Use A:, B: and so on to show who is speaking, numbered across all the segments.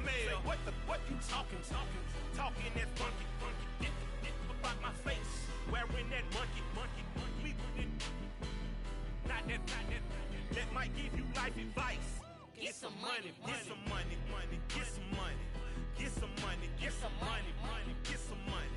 A: mail. What you talking that funky. About my face, wearing that monkey. We not that. That might give you life advice. Get some money. Get some money. Get some money. Get some money. Get some money. Get some money.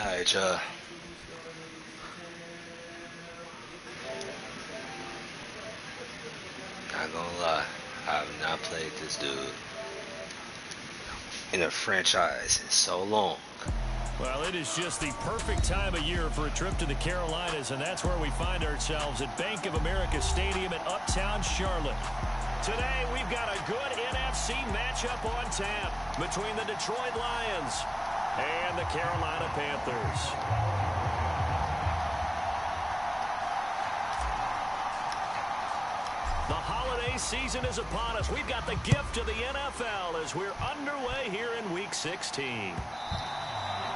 B: Alright, y'all. Not gonna lie, I have not played this dude in a franchise in so long.
C: Well, it is just the perfect time of year for a trip to the Carolinas, and that's where we find ourselves at Bank of America Stadium in Uptown Charlotte. Today, we've got a good NFC matchup on tap between the Detroit Lions and the Carolina Panthers. The holiday season is upon us. We've got the gift of the NFL as we're underway here in Week 16.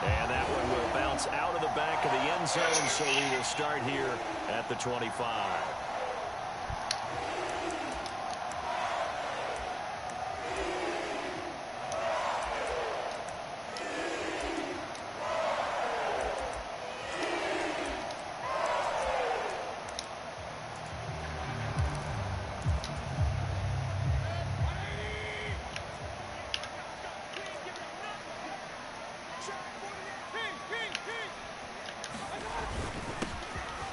C: And that one will bounce out of the back of the end zone, so we will start here at the 25.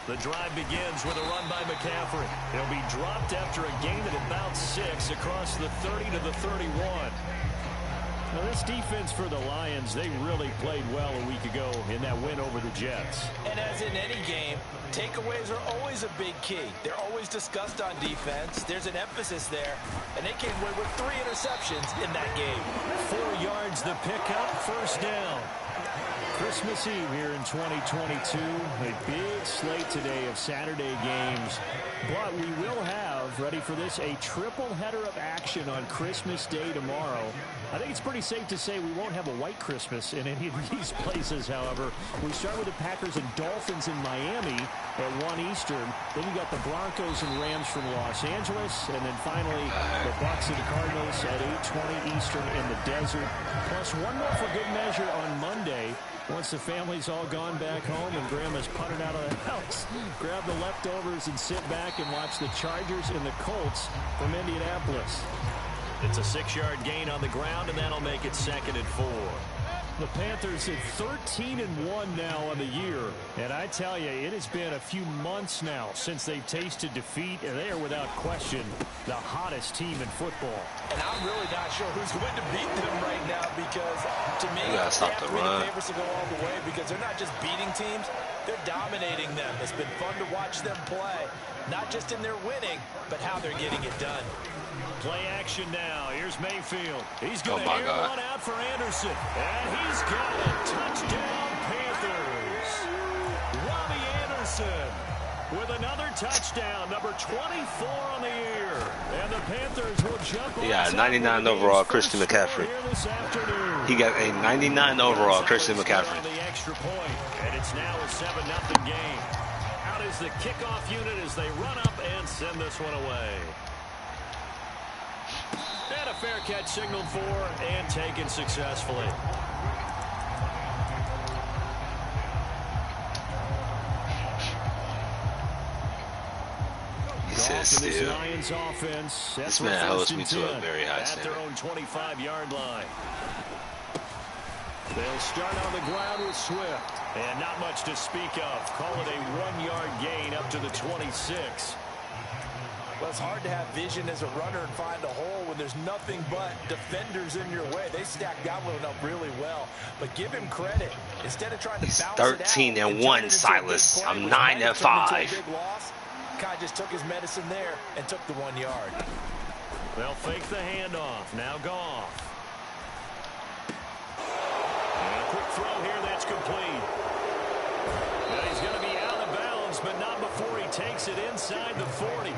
C: The drive begins with a run by McCaffrey. He'll be dropped after a gain at about 6 across the 30 to the 31. Now, this defense for the Lions, they really played well a week ago in that win over the Jets.
D: And as in any game, takeaways are always a big key. They're always discussed on defense. There's an emphasis there, and they came away with 3 interceptions in that game.
C: 4 yards the pickup, first down. Christmas Eve here in 2022. A big slate today of Saturday games. But we will have, ready for this, a triple header of action on Christmas Day tomorrow. I think it's pretty safe to say we won't have a white Christmas in any of these places, however. We start with the Packers and Dolphins in Miami at 1 Eastern. Then you got the Broncos and Rams from Los Angeles. And then finally, the Bucs and the Cardinals at 8:20 Eastern in the desert. Plus one more for good measure on Monday. Once the family's all gone back home and Grandma's putted out of the house, grab the leftovers and sit back and watch the Chargers and the Colts from Indianapolis. It's a 6-yard gain on the ground, and that'll make it 2nd and 4. The Panthers at 13-1 now on the year. And I tell you, it has been a few months now since they've tasted defeat, and they are without question the hottest team in football.
D: And I'm really not sure who's going to beat them right now because, to me,
B: You gotta stop the run.
D: the favorites to go all the way because they're not just beating teams, they're dominating them. It's been fun to watch them play, not just in their winning, but how they're getting it done.
C: Play action now. Here's Mayfield. He's going to
B: my
C: air
B: God.
C: one out for Anderson. And he's got it. Touchdown, Panthers. Robbie Anderson with another touchdown, number 24 on the year. And the Panthers will jump on.
B: Yeah, 99 overall, Christian McCaffrey. He got a 99 overall, Christian McCaffrey.
C: The extra point, and it's now a 7-0 game. Out is the kickoff unit as they run up and send this one away. And a fair catch signaled for and taken successfully.
B: You said still.
C: Lions offense.
B: This man holds me to a very high standard.
C: At their own 25-yard line. They'll start on the ground with Swift. And not much to speak of. Call it a 1-yard gain up to the 26.
D: Well, it's hard to have vision as a runner and find a hole when there's nothing but defenders in your way. They stacked that one up really well. But give him credit. Instead of trying to bounce
B: 13
D: it out
B: and 1, Silas. I'm 9 and 5.
D: Kai just took his medicine there and took the 1 yard.
C: They'll fake the handoff. Now Goff. And a quick throw here that's complete. Well, he's going to be out of bounds, but not before he takes it inside the 40.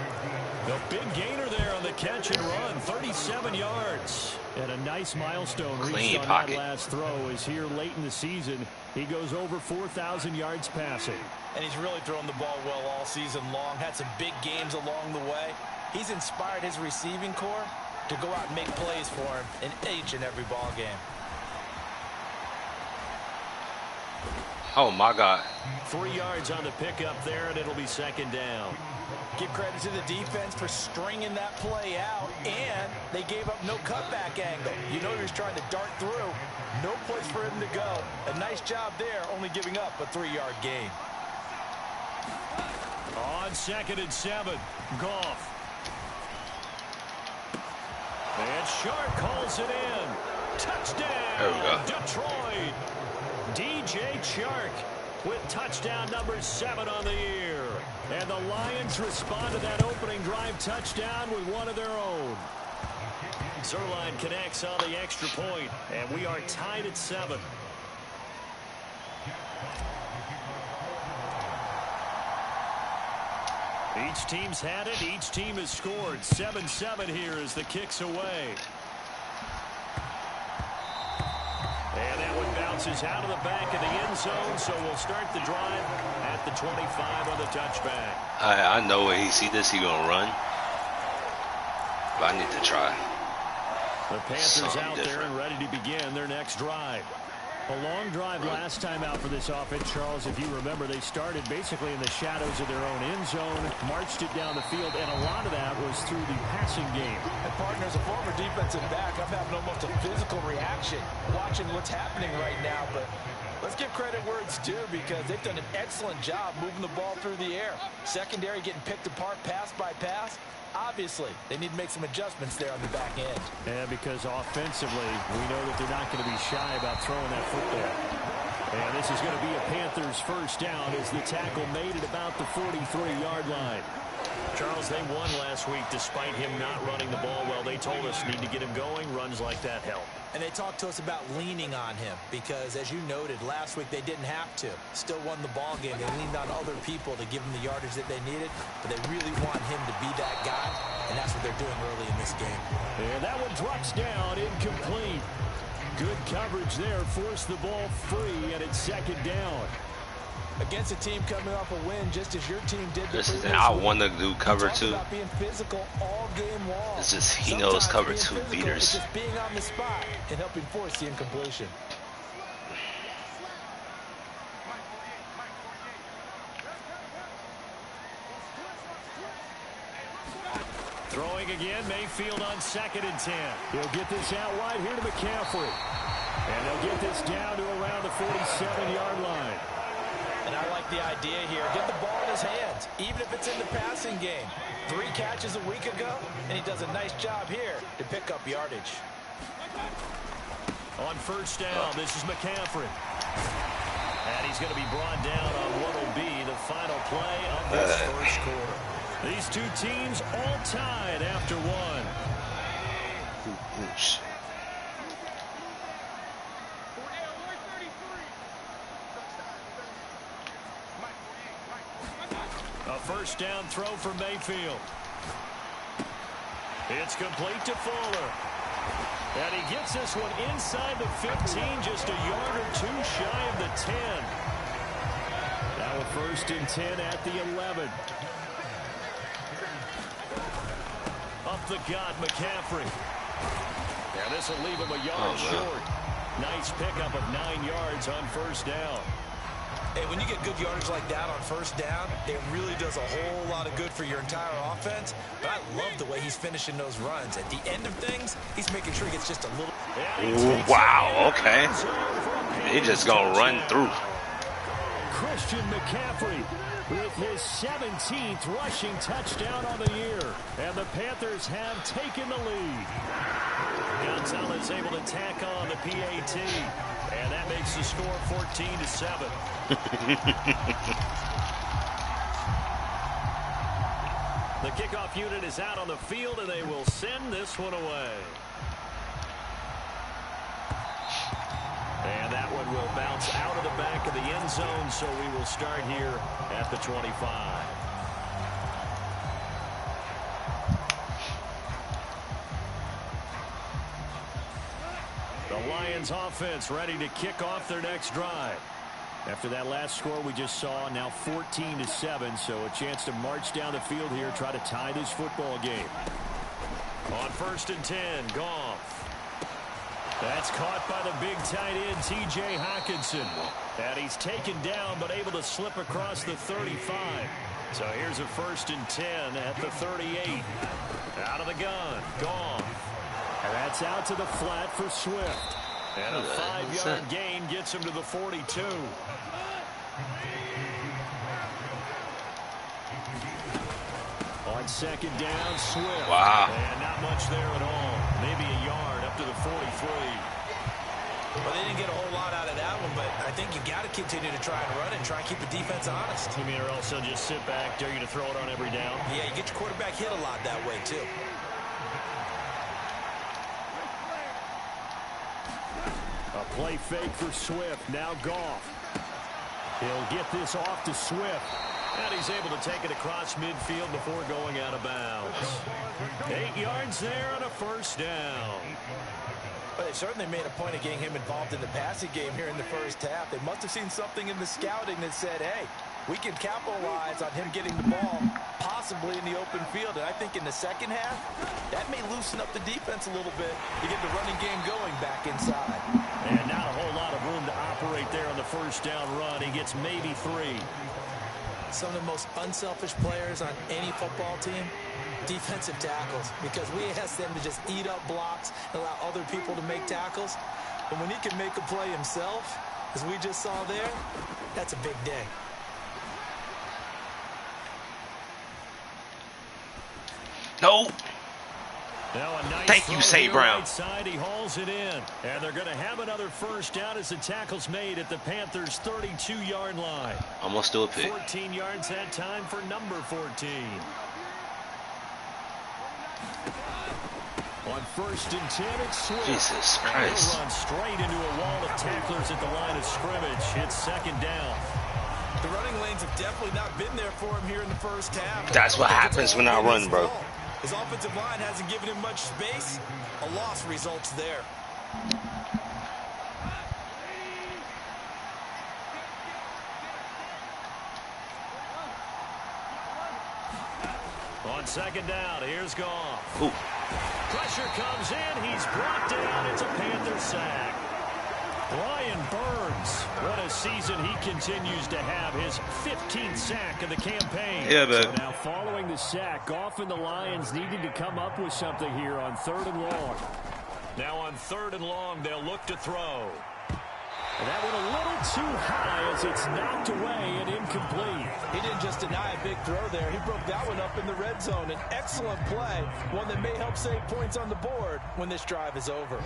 C: The big gainer there on the catch and run, 37 yards. And a nice milestone reached on that last throw is here late in the season. He goes over 4,000 yards passing.
D: And he's really thrown the ball well all season long. Had some big games along the way. He's inspired his receiving corps to go out and make plays for him in each and every ball game.
B: Oh, my God.
C: 3 yards on the pickup there, and it'll be second down.
D: Give credit to the defense for stringing that play out, and they gave up no cutback angle. You know he was trying to dart through. No place for him to go. A nice job there, only giving up a 3-yard gain.
C: On 2nd and 7, Goff. And Shark calls it in. Touchdown, Detroit. DJ Chark with touchdown number 7 on the year. And the Lions respond to that opening drive touchdown with one of their own. Zerline connects on the extra point, and we are tied at 7. Each team's had it. Each team has scored. 7-7 here as the kick's away. And that one bounces out of the back of the end zone, so we'll start the drive at the 25 on the touchback.
B: I know when he see this, he gonna run. But I need to try.
C: The Panthers out there and ready to begin their next drive. A long drive last time out for this offense, Charles. If you remember, they started basically in the shadows of their own end zone, marched it down the field, and a lot of that was through the passing game.
D: And partner, as a former defensive back, I'm having almost a physical reaction watching what's happening right now. But let's give credit where it's due, because they've done an excellent job moving the ball through the air. Secondary getting picked apart pass by pass. Obviously, they need to make some adjustments there on the back end.
C: Yeah, because offensively, we know that they're not going to be shy about throwing that football. And this is going to be a Panthers first down as the tackle made at about the 43-yard line. Charles, they won last week despite him not running the ball well. They told us need to get him going. Runs like that help.
D: And they talked to us about leaning on him because, as you noted, last week they didn't have to. Still won the ball game. They leaned on other people to give them the yardage that they needed, but they really want him to be that guy, and that's what they're doing early in this game.
C: And that one drops down, incomplete. Good coverage there, forced the ball free, and it's second down.
D: Against a team coming off a win, just as your team did.
B: This is I want to do cover 2.
D: Being physical all game long.
B: It's just he knows cover 2 beaters.
D: It's just being on the spot and helping force the incompletion.
C: Throwing again, Mayfield on 2nd and 10. He'll get this out wide here to McCaffrey. And they'll get this down to around the 47-yard line.
D: And I like the idea here. Get the ball in his hands, even if it's in the passing game. 3 catches a week ago, and he does a nice job here to pick up yardage.
C: On first down, this is McCaffrey. And he's going to be brought down on what will be the final play of this first quarter. These two teams all tied after one. A first down throw for Mayfield. It's complete to Fuller. And he gets this one inside the 15, just a yard or 2 shy of the 10. Now a 1st and 10 at the 11. Up the gut, McCaffrey. And this will leave him a yard short. Nice pickup of 9 yards on first down.
D: Hey, when you get good yardage like that on first down, it really does a whole lot of good for your entire offense. But I love the way he's finishing those runs. At the end of things, he's making sure he gets just a little.
B: Ooh, wow, okay. He just gonna run through.
C: Christian McCaffrey with his 17th rushing touchdown on the year. And the Panthers have taken the lead. Gonzalez able to tack on the PAT. And that makes the score 14-7. The kickoff unit is out on the field, and they will send this one away. And that one will bounce out of the back of the end zone, so we will start here at the 25. The Lions offense ready to kick off their next drive. After that last score we just saw, now 14-7, so a chance to march down the field here, try to tie this football game. On 1st and 10, Goff. That's caught by the big tight end, T.J. Hockenson. And he's taken down, but able to slip across the 35. So here's a 1st and 10 at the 38. Out of the gun, Goff. And that's out to the flat for Swift. And a 5-yard gain gets him to the 42. On 2nd down, Swift.
B: Wow.
C: And not much there at all. Maybe a yard up to the 43.
D: Well, they didn't get a whole lot out of that one, but I think you got to continue to try and run and try and keep the defense honest.
C: You mean, or else they'll just sit back, dare you to throw it on every down?
D: Yeah, you get your quarterback hit a lot that way, too.
C: A play fake for Swift. Now Goff. He'll get this off to Swift. And he's able to take it across midfield before going out of bounds. 8 yards there on a 1st down.
D: But they certainly made a point of getting him involved in the passing game here in the first half. They must have seen something in the scouting that said, hey, we can capitalize on him getting the ball possibly in the open field. And I think in the second half, that may loosen up the defense a little bit to get the running game going back inside.
C: And not a whole lot of room to operate there on the 1st down run. He gets maybe 3.
D: Some of the most unselfish players on any football team, defensive tackles, because we ask them to just eat up blocks and allow other people to make tackles. But when he can make a play himself, as we just saw there, that's a big day.
B: No.
C: Now a nice
B: Thank you, St. Brown.
C: Right side, he hauls it in. And they're going to have another 1st down as the tackle's made at the Panthers' 32-yard line.
B: Almost still a pick.
C: 14 yards that time for number 14. On 1st and 10, it's Swift.
B: Jesus Christ.
C: He'll run straight into a wall of tacklers at the line of scrimmage. It's 2nd down.
D: The running lanes have definitely not been there for him here in the first half.
B: That's what happens when I run, bro.
D: His offensive line hasn't given him much space. A loss results there.
C: On 2nd down, here's Goff.
B: Ooh.
C: Pressure comes in. He's brought down. It's a Panther sack. Brian Burns, what a season he continues to have, his 15th sack of the campaign.
B: Yeah, but
C: so now following the sack, Goff and the Lions needing to come up with something here on 3rd and long. Now on 3rd and long, they'll look to throw. And that went a little too high as it's knocked away and incomplete.
D: He didn't just deny a big throw there. He broke that one up in the red zone. An excellent play, one that may help save points on the board when this drive is over.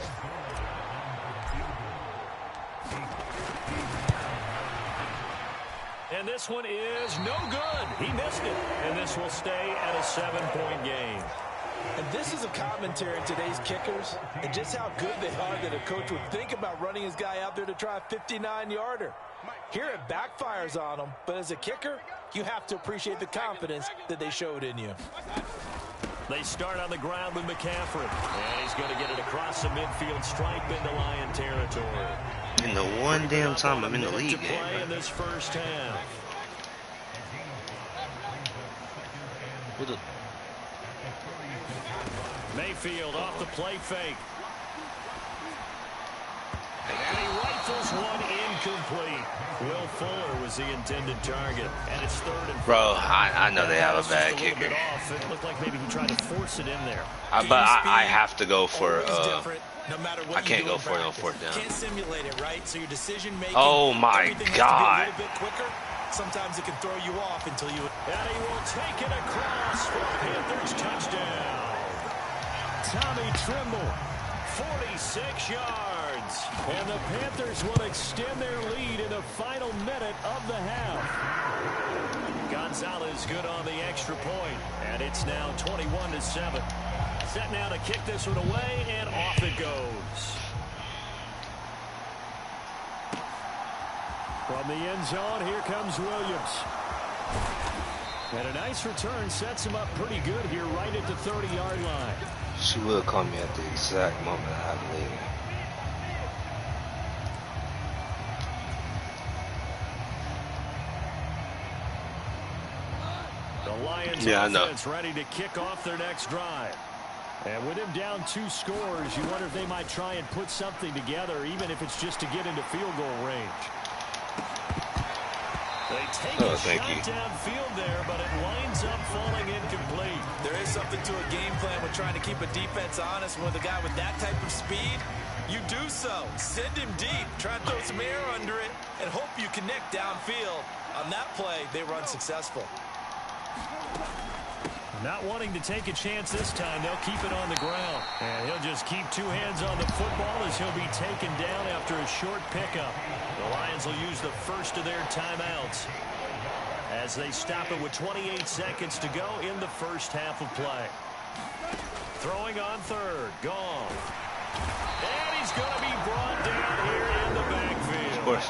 C: And this one is no good. He missed it. And this will stay at a 7-point game.
D: And this is a commentary on today's kickers and just how good they are that a coach would think about running his guy out there to try a 59-yarder. Here it backfires on him, but as a kicker, you have to appreciate the confidence that they showed in you.
C: They start on the ground with McCaffrey. And he's going to get it across the midfield stripe into Lion territory.
B: In the one damn time I'm in the league game,
C: play in this first half. Mayfield off the play fake. And he rifles one incomplete. Will Fuller was the intended target, and it's 3rd and 4.
B: Bro, I know they have a bad kicker.
C: It looked like maybe he tried to force it in there.
B: But I have to go for
D: No matter what
B: I can't go for it on 4th down.
D: Can't simulate it, right? So your decision making.
B: Oh my God!
D: A little bit quicker. Sometimes it can throw you off until you.
C: And he will take it across for a Panthers touchdown. Tommy Trimble, 46 yards, and the Panthers will extend their lead in the final minute of the half. Gonzalez good on the extra point, and it's now 21-7. Set now to kick this one away, and off it goes. From the end zone, here comes Williams. And a nice return sets him up pretty good here right at the 30-yard line.
B: She will call me at the exact moment I believe.
C: The Lions offense ready to kick off their next drive. And with him down 2 scores, you wonder if they might try and put something together, even if it's just to get into field goal range. They take a shot downfield there, but it winds up falling incomplete.
D: There is something to a game plan with trying to keep a defense honest. With a guy with that type of speed, you do so. Send him deep, try and throw some air under it, and hope you connect downfield. On that play, they run successful.
C: Not wanting to take a chance this time, they'll keep it on the ground. And he'll just keep 2 hands on the football as he'll be taken down after a short pickup. The Lions will use the first of their timeouts as they stop it with 28 seconds to go in the first half of play. Throwing on 3rd, Goff. And he's going to be brought down here in the backfield.
B: Of course.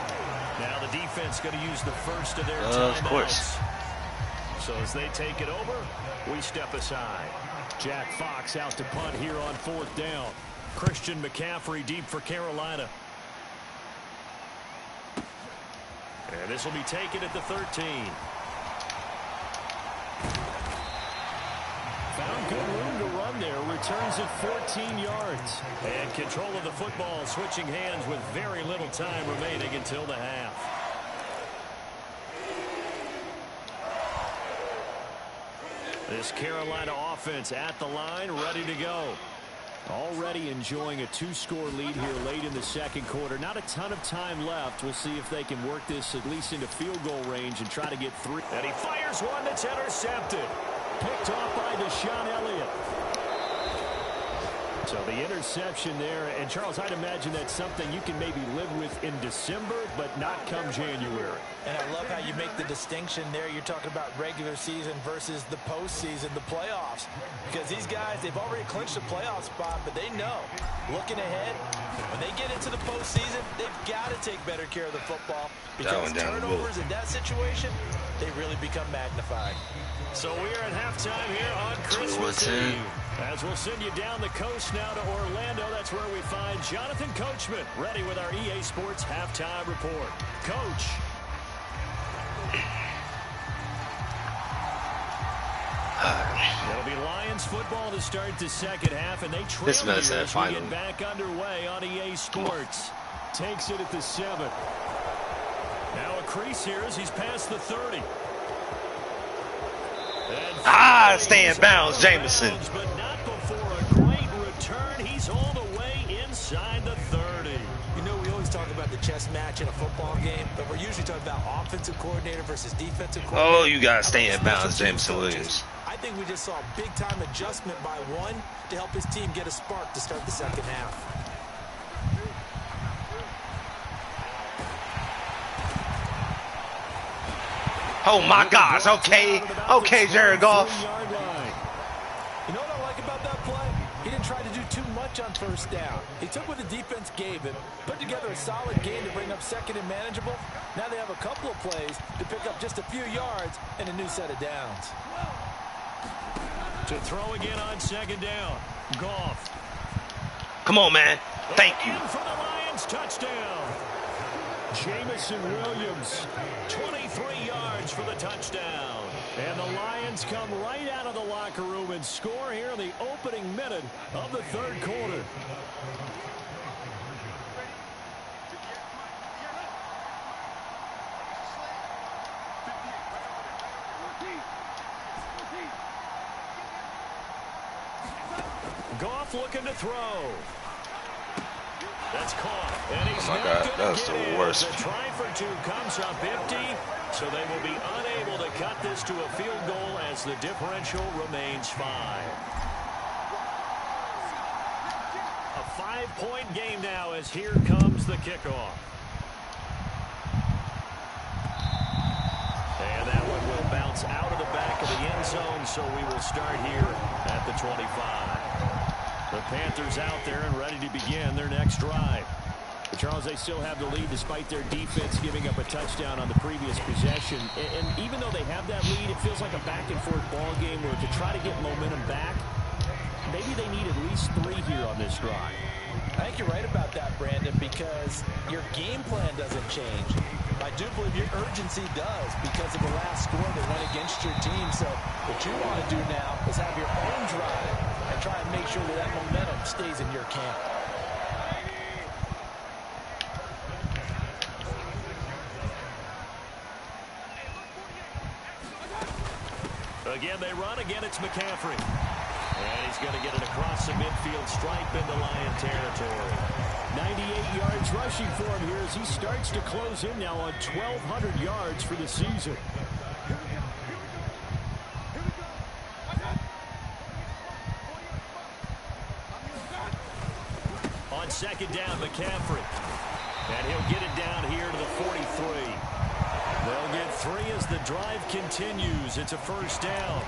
C: Now the defense going to use the first of their timeouts. Of course. So as they take it over, we step aside. Jack Fox out to punt here on 4th down. Christian McCaffrey deep for Carolina. And this will be taken at the 13. Found good room to run there. Returns at 14 yards. And control of the football switching hands with very little time remaining until the half. This Carolina offense at the line, ready to go. Already enjoying a 2-score lead here late in the 2nd quarter. Not a ton of time left. We'll see if they can work this at least into field goal range and try to get 3. And he fires one that's intercepted. Picked off by Deshaun Elliott. So the interception there, and Charles, I'd imagine that's something you can maybe live with in December, but not come January.
D: And I love how you make the distinction there. You're talking about regular season versus the postseason, the playoffs. Because these guys, they've already clinched a playoff spot, but they know, looking ahead, when they get into the postseason, they've got to take better care of the football. Because turnovers in that situation, they really become magnified.
C: So we're at halftime here on Christmas Eve. As we'll send you down the coast now to Orlando, that's where we find Jonathan Coachman ready with our EA Sports Halftime Report. Coach. It'll be Lions football to start the 2nd half, and they trail here as we get back underway on EA Sports. Takes it at the 7. Now a crease here as he's past the 30.
B: Stay in bounds, Jameson.
C: But not before a great return. He's all the way inside the 30.
D: You know, we always talk about the chess match in a football game, but we're usually talking about offensive coordinator versus defensive coordinator.
B: Oh, you got to stay in bounds, Jameson Williams.
D: I think we just saw a big-time adjustment by one to help his team get a spark to start the 2nd half.
B: Oh, my gosh. Okay, Jared Goff.
D: You know what I like about that play? He didn't try to do too much on 1st down. He took what the defense gave him, put together a solid game to bring up 2nd and manageable. Now they have a couple of plays to pick up just a few yards and a new set of downs.
C: To throw again on 2nd down. Goff.
B: Come on, man. Thank you.
C: For the Lions, touchdown. Jameson Williams, 23 yards for the touchdown. And the Lions come right out of the locker room and score here in the opening minute of the 3rd quarter. Goff looking to throw. That's caught. And he's
B: oh my God, that's the worst.
C: The try for two comes up empty, so they will be unable to cut this to a field goal as the differential remains 5. A 5-point game now as here comes the kickoff. And that one will bounce out of the back of the end zone, so we will start here at the 25. The Panthers out there and ready to begin their next drive. But Charles, they still have the lead despite their defense giving up a touchdown on the previous possession. And even though they have that lead, it feels like a back-and-forth ball game where to try to get momentum back, maybe they need at least 3 here on this drive.
D: I think you're right about that, Brandon, because your game plan doesn't change. I do believe your urgency does because of the last score that went against your team. So what you want to do now is have your own drive and try and make sure that that momentum stays in your camp.
C: Again, they run. Again, it's McCaffrey. And he's going to get it across the midfield stripe into Lion territory. 98 yards rushing for him here as he starts to close in now on 1,200 yards for the season. On second down, McCaffrey. And he'll get it down here to the 43. They'll get 3 as the drive continues. It's a first down.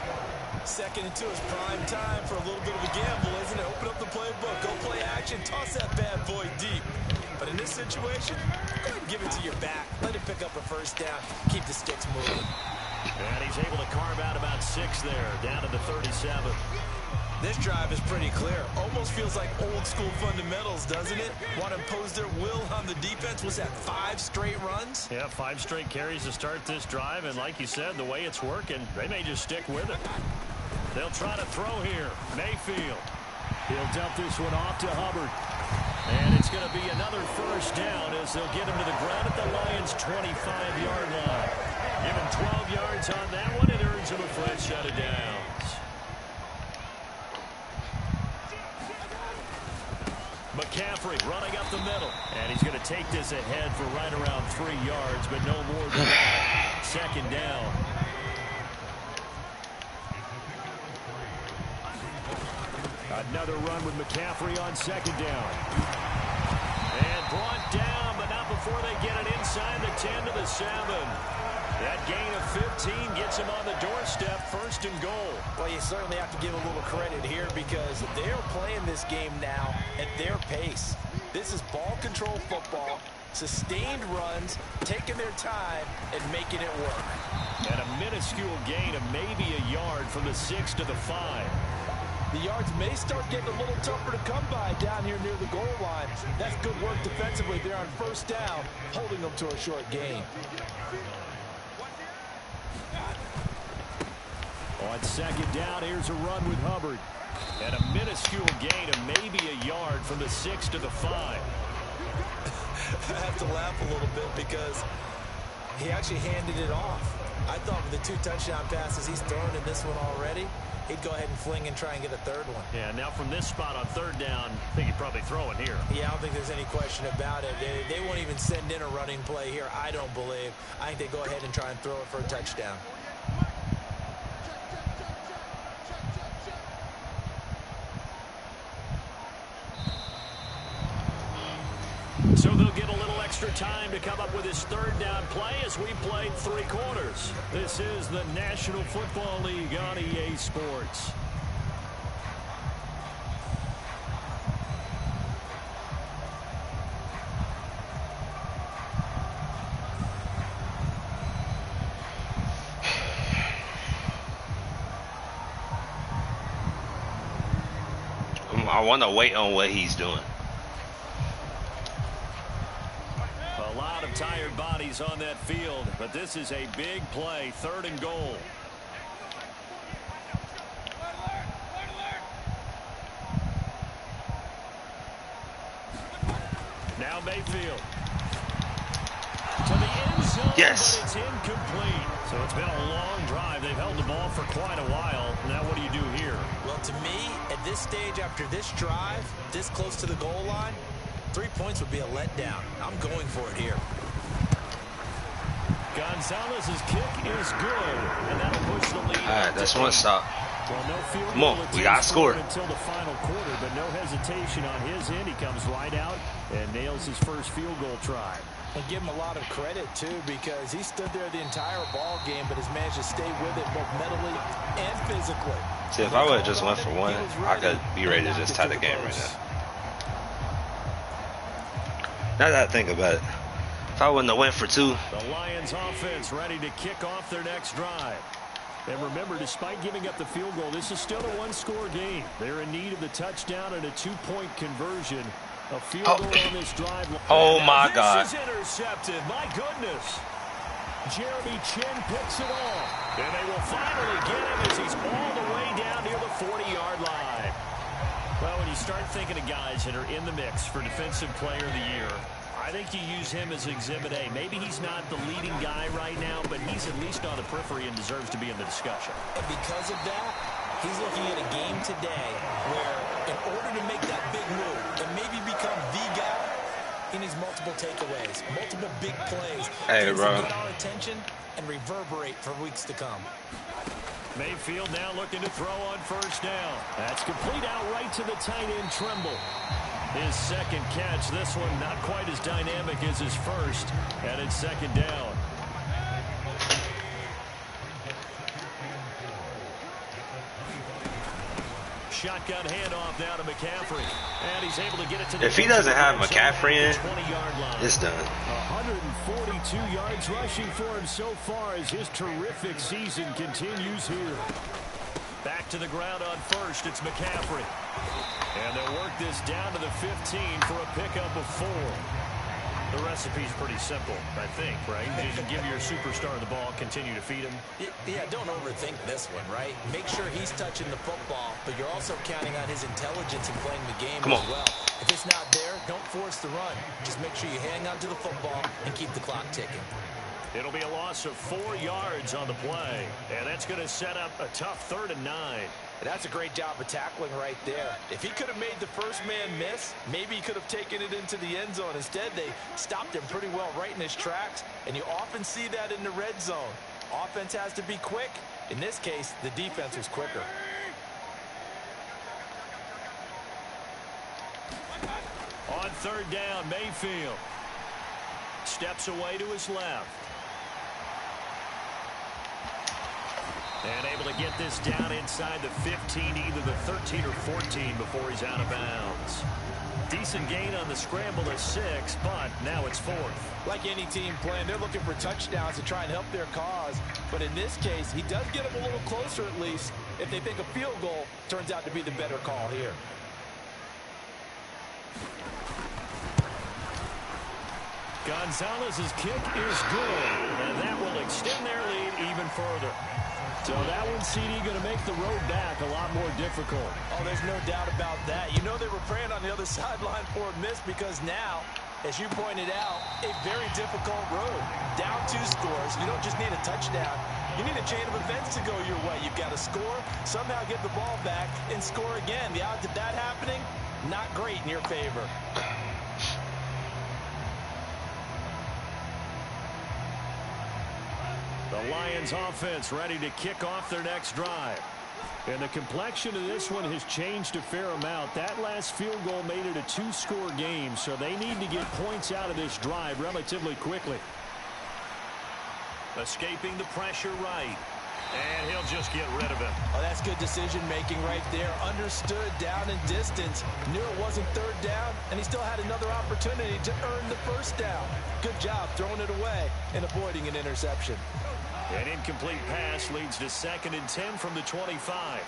D: 2nd and 2 is prime time for a little bit of a gamble, isn't it? Open up the playbook, go play action, toss that bad boy deep. But in this situation, go ahead and give it to your back. Let it pick up a first down. Keep the sticks moving.
C: And he's able to carve out about 6 there, down to the 37.
D: This drive is pretty clear. Almost feels like old school fundamentals, doesn't it? Want to impose their will on the defense. Was that 5 straight runs?
C: Yeah, 5 straight carries to start this drive. And like you said, the way it's working, they may just stick with it. They'll try to throw here. Mayfield. He'll dump this one off to Hubbard. And it's going to be another first down as they'll get him to the ground at the Lions' 25-yard line. Give him 12 yards on that one. It earns him a fresh set of downs. McCaffrey running up the middle. And he's going to take this ahead for right around 3 yards, but no more than that. Second down. Another run with McCaffrey on second down. And brought down, but not before they get it inside the 10 to the 7. That gain of 15 gets him on the doorstep, 1st and goal.
D: Well, you certainly have to give a little credit here because they're playing this game now at their pace. This is ball control football, sustained runs, taking their time, and making it work.
C: And a minuscule gain of maybe a yard from the 6 to the 5.
D: The yards may start getting a little tougher to come by down here near the goal line. That's good work defensively there on first down, holding them to a short gain.
C: On second down, here's a run with Hubbard. And a minuscule gain of maybe a yard from the 6 to the 5.
D: I have to laugh a little bit because he actually handed it off. I thought with the 2 touchdown passes he's thrown in this one already, he'd go ahead and fling and try and get a 3rd one.
C: Yeah, now from this spot on 3rd down, I think he'd probably throw it here.
D: Yeah, I don't think there's any question about it. They won't even send in a running play here, I don't believe. I think they go ahead and try and throw it for a touchdown.
C: So they'll get a little extra time to come up with his 3rd down play as we played 3 quarters. This is the National Football League on EA Sports.
B: I want to wait on what he's doing.
C: A lot of tired bodies on that field, but this is a big play, 3rd and goal. Now Mayfield. To the end zone,
B: yes.
C: But it's incomplete. So it's been a long drive. They've held the ball for quite a while. Now what do you do here?
D: Well, to me, at this stage, after this drive, this close to the goal line, 3 points would be a letdown. I'm going for it here.
C: Gonzalez's kick is good, and that'll push the lead.
B: All right, that's one stop.
C: Well, no field
B: Come on,
C: goal
B: we got to score
C: until the final quarter, but no hesitation on his end. He comes right out and nails his first field goal try.
D: And give him a lot of credit, too, because he stood there the entire ball game, but has managed to stay with it both mentally and physically.
B: See, if I would have just went for one, I could be ready to just tie the game right now. Now that I think about it, if I wouldn't have went for two.
C: The Lions offense ready to kick off their next drive. And remember, despite giving up the field goal, this is still a one-score game. They're in need of the touchdown and a two-point conversion. A field goal on this drive.
B: Oh, my God.
C: This is intercepted. My goodness. Jeremy Chin picks it off. And they will finally get him as he's all the way down near the 40-yard line. Well, when you start thinking of guys that are in the mix for Defensive Player of the Year, I think you use him as Exhibit A. Maybe he's not the leading guy right now, but he's at least on the periphery and deserves to be in the discussion.
D: And because of that, he's looking at a game today where, in order to make that big move and maybe become the guy, he needs multiple takeaways, multiple big plays.
B: Hey, bro.
D: To get our attention and reverberate for weeks to come.
C: Mayfield now looking to throw on first down. That's complete out right to the tight end, Tremble. His second catch, this one not quite as dynamic as his first, and it's second down. Shotgun handoff now to McCaffrey, and he's able to get it to the.
B: If he doesn't have McCaffrey in, it's done.
C: 142 yards rushing for him so far as his terrific season continues here. Back to the ground on first, it's McCaffrey. And they'll work this down to the 15 for a pickup of 4. The recipe's pretty simple, I think, right? You just give your superstar the ball, continue to feed him.
D: Yeah, don't overthink this one, right? Make sure he's touching the football, but you're also counting on his intelligence in playing the game as well. If it's not there, don't force the run. Just make sure you hang on to the football and keep the clock ticking.
C: It'll be a loss of 4 yards on the play, and that's going to set up a tough 3rd and 9.
D: And that's a great job of tackling right there. If he could have made the first man miss, maybe he could have taken it into the end zone. Instead, they stopped him pretty well right in his tracks, and you often see that in the red zone. Offense has to be quick. In this case, the defense was quicker.
C: On 3rd down, Mayfield steps away to his left. And able to get this down inside the 15, either the 13 or 14 before he's out of bounds. Decent gain on the scramble at 6, but now it's 4th.
D: Like any team playing, they're looking for touchdowns to try and help their cause. But in this case, he does get them a little closer at least if they think a field goal turns out to be the better call here.
C: Gonzalez's kick is good, and that will extend their lead even further. So that one, CD, going to make the road back a lot more difficult.
D: Oh, there's no doubt about that. You know they were praying on the other sideline for a miss because now, as you pointed out, a very difficult road. Down 2 scores. You don't just need a touchdown. You need a chain of events to go your way. You've got to score, somehow get the ball back, and score again. The odds of that happening, not great in your favor.
C: The Lions offense ready to kick off their next drive. And the complexion of this one has changed a fair amount. That last field goal made it a 2-score game, so they need to get points out of this drive relatively quickly. Escaping the pressure right. And he'll just get rid of it.
D: Oh, that's good decision-making right there. Understood down and distance. Knew it wasn't 3rd down, and he still had another opportunity to earn the 1st down. Good job throwing it away and avoiding an interception.
C: An incomplete pass leads to 2nd and 10 from the 25.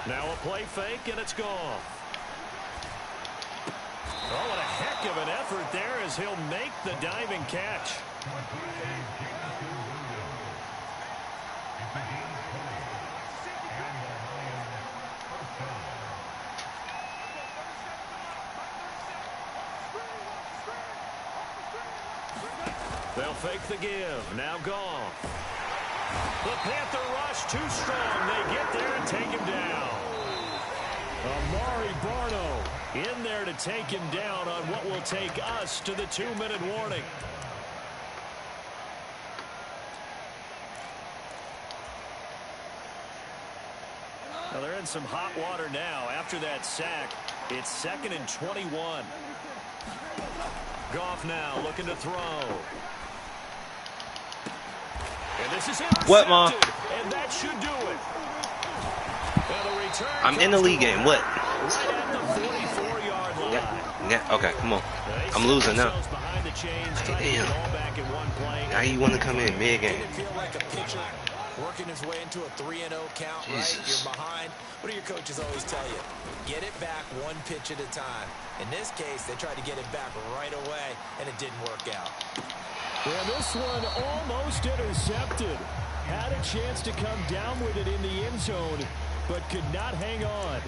C: Now a play fake, and it's gone. Oh, what a heck of an effort there as he'll make the diving catch. They'll fake the give. Now Goff. The Panther rush too strong. They get there and take him down. Amari Barno in there to take him down on what will take us to the 2-minute warning. Well, they're in some hot water now. After that sack, it's 2nd and 21. Goff now looking to throw. And this is intercepted.
B: What, Ma?
C: And that should do it.
B: I'm in the league game. What?
C: Right at the 44-yard line.
B: Yeah. Okay, come on. I'm losing now. Damn. Now you want to come in mid-game.
D: Working his way into a 3-0 count,
B: Jesus.
D: right? You're behind. What do your coaches always tell you? Get it back one pitch at a time. In this case, they tried to get it back right away, and it didn't work out.
C: Well, this one almost intercepted. Had a chance to come down with it in the end zone, but could not hang on.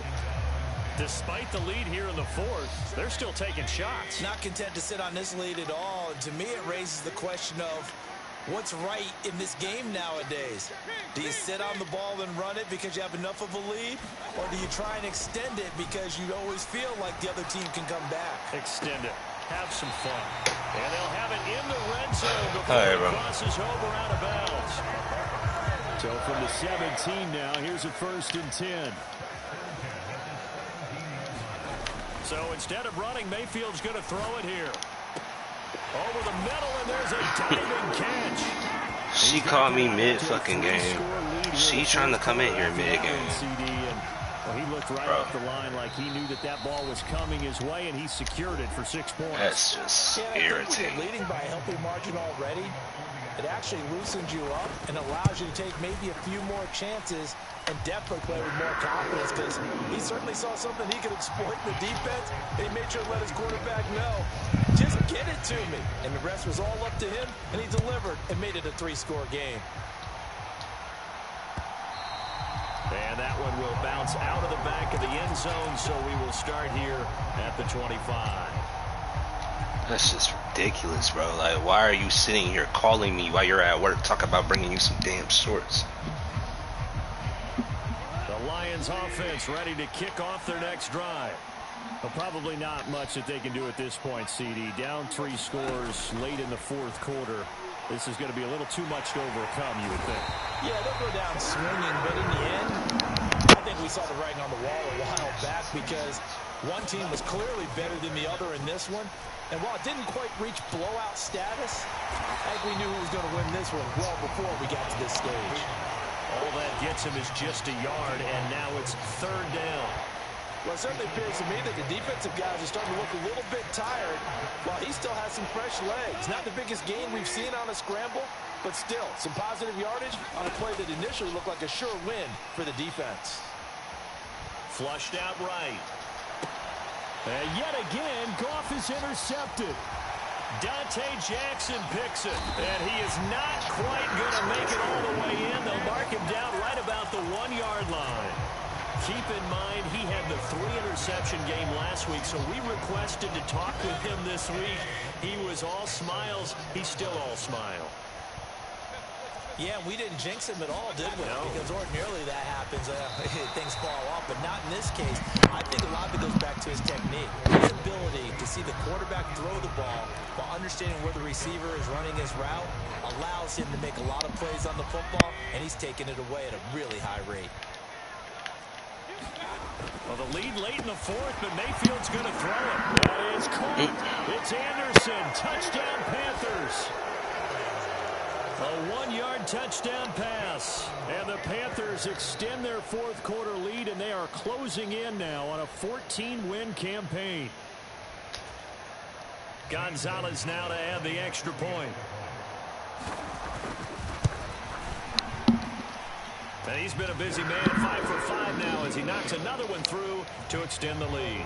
C: Despite the lead here in the fourth, they're still taking shots.
D: Not content to sit on this lead at all. And to me, it raises the question of what's right in this game nowadays. Do you sit on the ball and run it because you have enough of a lead? Or do you try and extend it because you always feel like the other team can come back?
C: Extend it. Have some fun. And they'll have it in the red zone before it crosses over out of bounds. So from the 17 now, here's a 1st and 10. So instead of running, Mayfield's going to throw it here. Over the middle, and there's a diving catch.
B: She called me mid-fucking game. She's trying to come in here mid-game.
C: Well, he looked right off the line like he knew that that ball was coming his way, and he secured it for 6 points.
B: That's just irritating.
D: Leading by a healthy margin already, it actually loosens you up and allows you to take maybe a few more chances and definitely play with more confidence, because he certainly saw something he could exploit in the defense, and he made sure to let his quarterback know, just get it to me. And the rest was all up to him, and he delivered and made it a 3-score game.
C: And that one will bounce out of the back of the end zone, so we will start here at the 25.
B: That's just ridiculous, bro. Like, why are you sitting here calling me while you're at work, talking about bringing you some damn shorts?
C: The Lions offense ready to kick off their next drive. Well, probably not much that they can do at this point, CD. Down 3 scores late in the 4th quarter. This is going to be a little too much to overcome, you would think.
D: Yeah, they'll go down swinging, but in the end, I think we saw the writing on the wall a while back, because one team was clearly better than the other in this one. And while it didn't quite reach blowout status, I think we knew who was going to win this one well before we got to this stage.
C: All that gets him is just a yard, and now it's 3rd down.
D: Well, it certainly appears to me that the defensive guys are starting to look a little bit tired, while he still has some fresh legs. Not the biggest gain we've seen on a scramble, but still some positive yardage on a play that initially looked like a sure win for the defense.
C: Flushed out right. And yet again, Goff is intercepted. Dante Jackson picks it, and he is not quite going to make it all the way in. They'll mark him down right about the 1-yard line. Keep in mind, he had the 3-interception game last week, so we requested to talk with him this week. He was all smiles. He's still all smile.
D: Yeah, we didn't jinx him at all, did we?
C: No.
D: Because ordinarily that happens. Things fall off, but not in this case. I think a lot of it goes back to his technique. His ability to see the quarterback throw the ball while understanding where the receiver is running his route allows him to make a lot of plays on the football, and he's taking it away at a really high rate.
C: Well, the lead late in the 4th, but Mayfield's going to throw it. That is caught. It's Anderson. Touchdown, Panthers. A 1-yard touchdown pass. And the Panthers extend their 4th quarter lead, and they are closing in now on a 14-win campaign. Gonzalez now to add the extra point. And he's been a busy man, 5 for 5 now as he knocks another one through to extend the lead.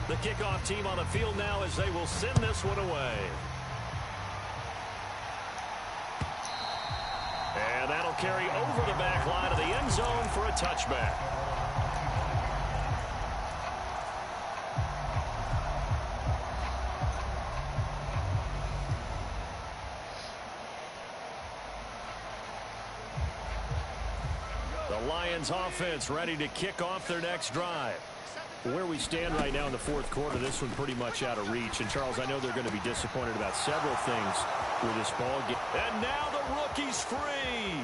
C: The kickoff team on the field now as they will send this one away. And that'll carry over the back line of the end zone for a touchback. The Lions offense ready to kick off their next drive. Where we stand right now in the fourth quarter, this one pretty much out of reach. And, Charles, I know they're going to be disappointed about several things with this ball game. And now the rookie's free.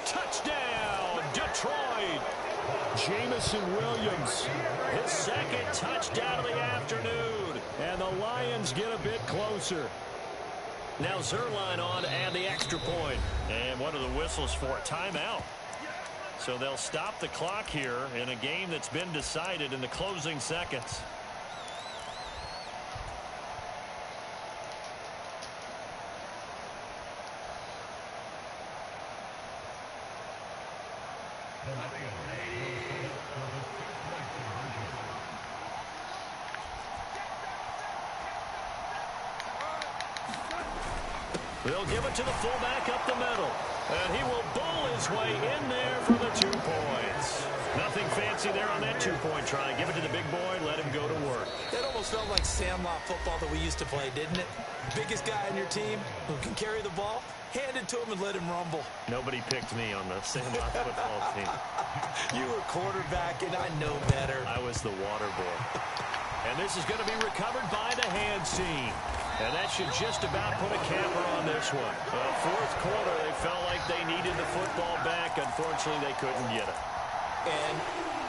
C: Touchdown, Detroit. Jamison Williams, his second touchdown of the afternoon. And the Lions get a bit closer. Now Zerline on to add the extra point. And what are the whistles for? Timeout. So they'll stop the clock here in a game that's been decided in the closing seconds. They'll give it to the fullback up the middle. And he will bowl his way in there for the 2 points. Nothing fancy there on that 2-point try. Give it to the big boy, let him go to work.
D: That almost felt like sandlot football that we used to play, didn't it? Biggest guy on your team who can carry the ball, hand it to him and let him rumble.
C: Nobody picked me on the sandlot football team.
D: You were quarterback, and I know better.
C: I was the water boy. And this is going to be recovered by the hands team. And that should just about put a capper on this one. Fourth quarter, they felt like they needed the football back. Unfortunately, they couldn't get it.
D: And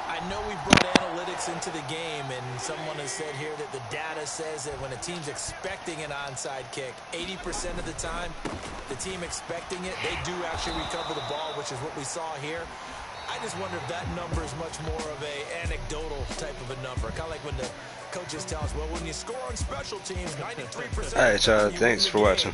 D: I know we brought analytics into the game, and someone has said here that the data says that when a team's expecting an onside kick, 80% of the time, the team expecting it, they do actually recover the ball, which is what we saw here. I just wonder if that number is much more of a anecdotal type of a number. Kind of like when the coaches tell us, well, when you score on special teams, 93%.
B: All right, y'all. Thanks for watching.